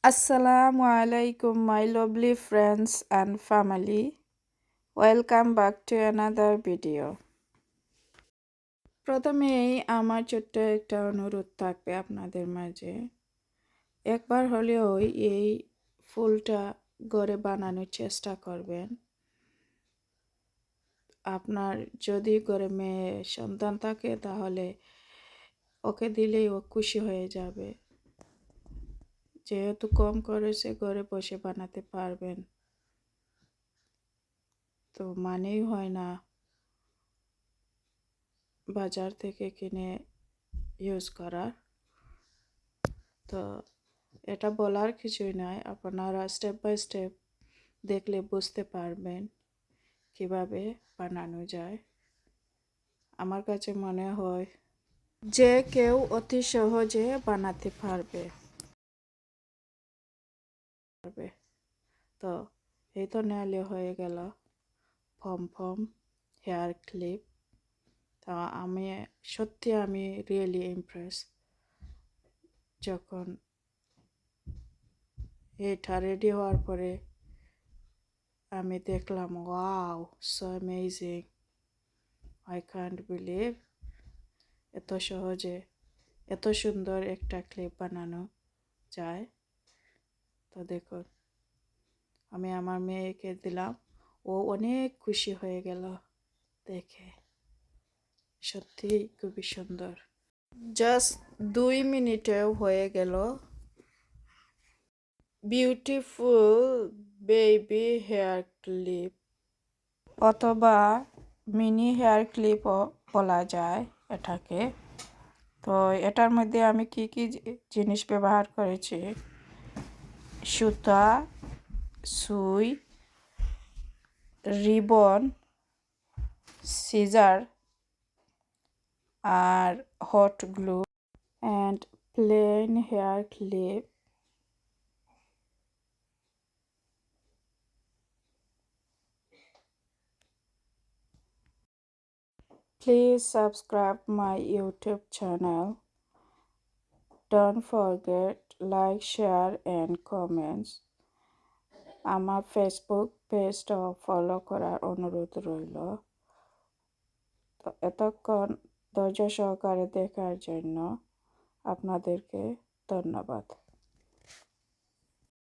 Assalamu alaikum, my lovely friends and family. Welcome back to another video. প্রথমেই আমার ছোট্ট একটা অনুরোধ থাকবে আপনাদের মাঝে, একবার হলেও এই ফুলটা ঘরে বানানোর চেষ্টা করবেন। আপনার যদি ঘরে মেয়ে সন্তান থাকে তাহলে ওকে দিলেই ও খুশি হয়ে যাবে, যেহেতু কম খরচে ঘরে বসে বানাতে পারবেন। তো মানেই হয় না বাজার থেকে কিনে ইউজ করার। তো এটা বলার কিছুই নয়, আপনারা স্টেপ বাই স্টেপ দেখলে বুঝতে পারবেন কিভাবে বানানো যায়। আমার কাছে মনে হয় যে কেউ অতি সহজে বানাতে পারবে। তো এই তো নেওয়া হয়ে গেল পম হেয়ার ক্লিপ। তো আমি রিয়েলি ইমপ্রেস যখন এটা রেডি হওয়ার পরে আমি দেখলাম, wow, so amazing, I can't believe এত সহজে এত সুন্দর একটা ক্লিপ বানানো যায়। তো দেখুন, আমি আমার মেয়েকে দিলাম, ও অনেক খুশি হয়ে গেল দেখে। সত্যি খুবই সুন্দর। জাস্ট 2 মিনিটেও হয়ে গেল বিউটিফুল বেবি হেয়ার ক্লিপ, অথবা মিনি হেয়ার ক্লিপও বলা যায় এটাকে। তো এটার মধ্যে আমি কি কি জিনিস ব্যবহার করেছি: সুতা, সুই, রিবন, সিজার আর hot glue and plain hair clip. Please subscribe my YouTube channel. Don't forget like, share and comments. আমার ফেসবুক পেজটাও ফলো করার অনুরোধ রইল। তো এতক্ষণ ধৈর্য সহকারে দেখার জন্য আপনাদেরকে ধন্যবাদ।